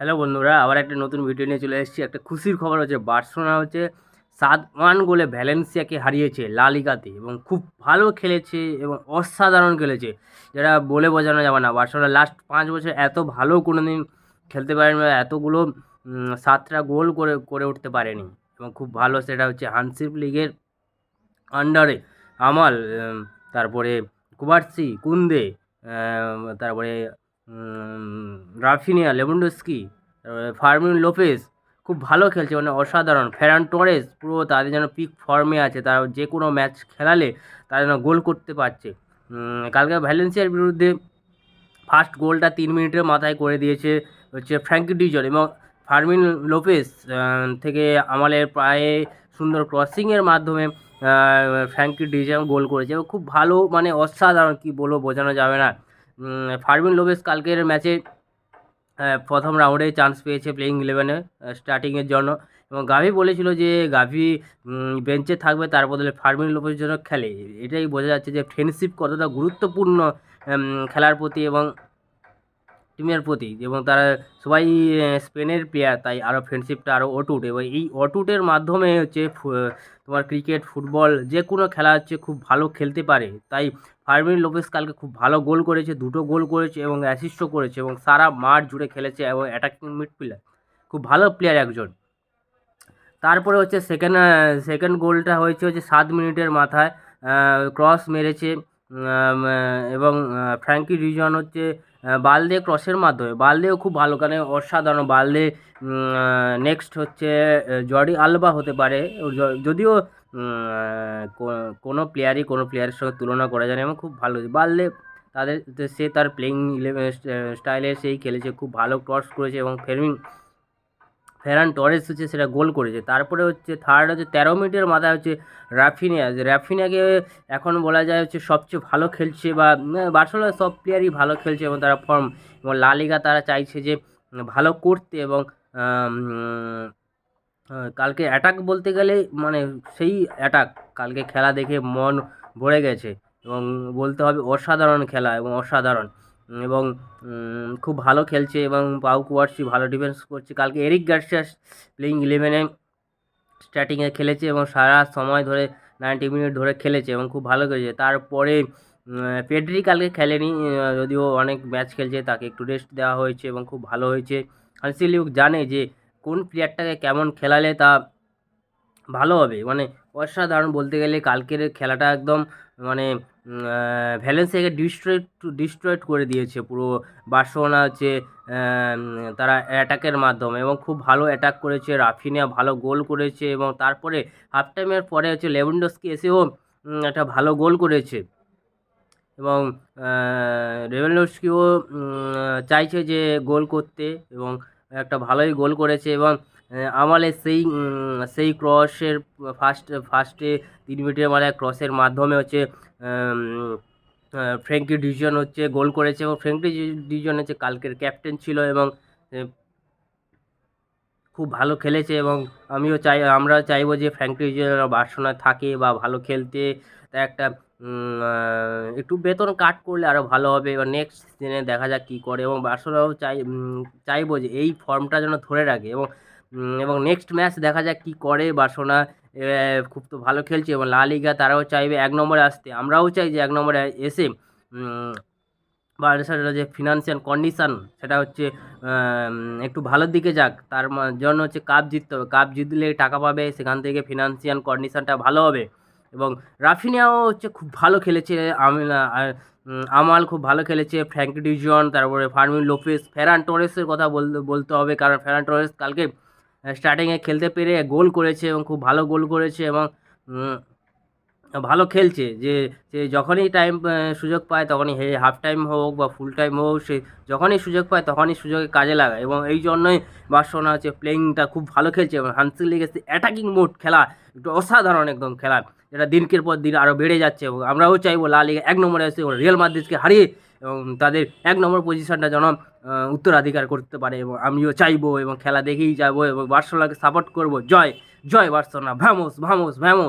Hello বন্ধুরা, আবার একটা নতুন ভিডিও নিয়ে চলে এসেছি। একটা খুশির খবর হচ্ছে বার্সেলোনা হচ্ছে 7-1 গোলে ভ্যালেন্সিয়াকে হারিয়েছে লা লিগাতে এবং খুব ভালো খেলেছে এবং অসাধারণ খেলেছে, যেটা বলে বোঝানো যাবে না। বার্সেলোনা লাস্ট 5 বছর এত ভালো কোনো দিন খেলতে পারেনি বা এতগুলো 7টা গোল করে করে উঠতে পারেনি এবং খুব ভালো সেটা হচ্ছে হানসি ফ্লিকের আন্ডারে আমাল, তারপরে কুবার্সি, কুন্দে, তারপরে রাফিনিয়া, লেভানডস্কি, তারপরে ফার্মিন লোপেস খুব ভালো খেলছে, মানে অসাধারণ। ফেরান টরেস পুরো তাদের যেন পিক ফর্মে আছে, তারা যে কোনো ম্যাচ খেলালে তারা যেন গোল করতে পারছে। কালকে ভ্যালেন্সিয়ার বিরুদ্ধে ফার্স্ট গোলটা 3 মিনিটের মাথায় করে দিয়েছে হচ্ছে ফ্র্যাঙ্কি ডিজন, এবং ফার্মিন লোপেস থেকে আমালের পায়ে সুন্দর ক্রসিংয়ের মাধ্যমে ফ্র্যাঙ্কি ডিজন গোল করেছে এবং খুব ভালো, মানে অসাধারণ, কী বলবো, বোঝানো যাবে না। ফার্মিন লোপেস কালকের ম্যাচে প্রথম রাউন্ডেই চান্স পেয়েছে প্লেয়িং 11-এ স্টার্টিংয়ের জন্য, এবং গাভি বলেছিল যে গাভি বেঞ্চে থাকবে, তার বদলে ফার্মিন লোপেসের জন্য খেলে। এটাই বোঝা যাচ্ছে যে ফ্রেন্ডশিপ কতটা গুরুত্বপূর্ণ খেলার প্রতি এবং টিমের প্রতি, এবং তারা সবাই স্পেনের প্লেয়ার, তাই আরও ফ্রেন্ডশিপটা আরও অটুট, এবং এই অটুটের মাধ্যমে হচ্ছে তোমার ক্রিকেট, ফুটবল যে কোনো খেলা হচ্ছে খুব ভালো খেলতে পারে। তাই ফার্মিন লোপেস কালকে খুব ভালো গোল করেছে, 2টো গোল করেছে এবং অ্যাসিস্টও করেছে, এবং সারা মাঠ জুড়ে খেলেছে এবং অ্যাটাকিং মিডফিল্ডার, খুব ভালো প্লেয়ার একজন। তারপরে হচ্ছে সেকেন্ড গোলটা হয়েছে হচ্ছে 7 মিনিটের মাথায়, ক্রস মেরেছে, এবং ফ্র্যাঙ্কি ডিজন হচ্ছে বালদে ক্রসের মাধ্যমে, বালদেও খুব ভালো, কারণ অসাধারণ বালদে। নেক্সট হচ্ছে জর্ডি আলবা হতে পারে, যদিও কোনো প্লেয়ারের সঙ্গে তুলনা করা যায় না, এবং খুব ভালো বালদে। তাদের সে তার প্লেইং স্টাইলে সেই খেলেছে, খুব ভালো ক্রস করেছে, এবং ফেরান টরেস হচ্ছে সেটা গোল করেছে। তারপরে হচ্ছে থার্ড হচ্ছে 13 মিনিটের মাথায় হচ্ছে রাফিনিয়াকে এখন বলা যায় হচ্ছে সবচেয়ে ভালো খেলছে, বা বার্সেলোনার সব প্লেয়ারই ভালো খেলছে এবং তারা ফর্ম, এবং লা লিগা তারা চাইছে যে ভালো করতে, এবং কালকে অ্যাটাক বলতে গেলে মানে সেই অ্যাটাক, কালকে খেলা দেখে মন ভরে গেছে, এবং বলতে হবে অসাধারণ খেলা এবং অসাধারণ, এবং খুব ভালো খেলছে, এবং পাউ কুয়ার্সি ভালো ডিফেন্স করছে। কালকে এরিক গার্সিয়া প্লেয়িং 11-এ স্টার্টিংয়ে খেলেছে এবং সারা সময় ধরে 90 মিনিট ধরে খেলেছে এবং খুব ভালো করেছে। তারপরে পেড্রি কালকে খেলেনি, যদিও অনেক ম্যাচ খেলছে, তাকে একটু রেস্ট দেওয়া হয়েছে এবং খুব ভালো হয়েছে। হানসি ফ্লিক জানে যে কোন প্লেয়ারটাকে কেমন খেলালে তা ভালো হবে, মানে অসাধারণ বলতে গেলে কালকের খেলাটা একদম, মানে ভ্যালেন্সিয়াকে ডিস্ট্রয়েড করে দিয়েছে পুরো। বার্সেলোনা হচ্ছে তারা অ্যাটাকের মাধ্যমে, এবং খুব ভালো অ্যাটাক করেছে, রাফিনিয়া ভালো গোল করেছে, এবং তারপরে হাফ টাইমের পরে হচ্ছে লেভানডস্কি এসেও একটা ভালো গোল করেছে, এবং লেভানডস্কিও চাইছে যে গোল করতে, এবং একটা ভালোই গোল করেছে, এবং আমালের সেই ক্রসের ফার্স্টে 3 মিনিটের মাথায় ক্রসের মাধ্যমে হচ্ছে ফ্র্যাঙ্কি ডিজন হচ্ছে গোল করেছে, এবং ফ্র্যাঙ্কি ডিজন হচ্ছে কালকের ক্যাপ্টেন ছিল, এবং খুব ভালো খেলেছে, এবং আমরা চাইবো যে ফ্র্যাঙ্কি ডিজন বার্সেলোনায় থাকে বা ভালো খেলতে, তা একটা একটু বেতন কাট করলে আরও ভালো হবে। এবার নেক্সট সিজনে দেখা যাক কী করে, এবং বার্সেলোনাও চাইবো যে এই ফর্মটা যেন ধরে রাখে, এবং নেক্সট ম্যাচ দেখা যাক কী করে বার্সেলোনা। খুব তো ভালো খেলছে, এবং লা লিগা তারাও চাইবে 1 নম্বরে আসতে, আমরাও চাই যে 1 নম্বরে এসে বার্সার যে ফিনান্সিয়াল কন্ডিশান সেটা হচ্ছে একটু ভালোর দিকে যাক, তার জন্য হচ্ছে কাপ জিততে হবে, কাপ জিতলে টাকা পাবে, সেখান থেকে ফিনান্সিয়াল কন্ডিশানটা ভালো হবে। এবং রাফিনিয়াও হচ্ছে খুব ভালো খেলেছে, আমাল খুব ভালো খেলেছে, ফ্র্যাঙ্কি ডিজন, তারপরে ফার্মিন লোপেস, ফেরান টোরেসের কথা বলতে হবে, কারণ ফেরান টোরেস কালকে স্টার্টিংয়ে খেলতে পেরে গোল করেছে, এবং খুব ভালো গোল করেছে, এবং ভালো খেলছে, যে যখনই সুযোগ পায় তখনই, হাফ টাইম হোক বা ফুল টাইম হোক, সে যখনই সুযোগ পায় তখনই সুযোগে কাজে লাগায়, এবং এই জন্যই বার্সেলোনা হচ্ছে প্লেয়িংটা খুব ভালো খেলছে, এবং হানসি ফ্লিক অ্যাটাকিং মোড খেলা একটু অসাধারণ একদম খেলা, যেটা দিনকের পর দিন আরও বেড়ে যাচ্ছে, এবং আমরাও চাইবো লা লিগা 1 নম্বরে এসে রিয়াল মাদ্রিদকে হারিয়ে এবং তাদের 1 নম্বর পজিশনটা যেন উত্তরাধিকার করতে পারে, এবং আমিও চাইবো, এবং খেলা দেখেই যাবো, এবং বার্সেলোনাকে সাপোর্ট করবো। জয় জয় বার্সেলোনা, ভ্যামোস ভ্যামোস ভ্যামোস।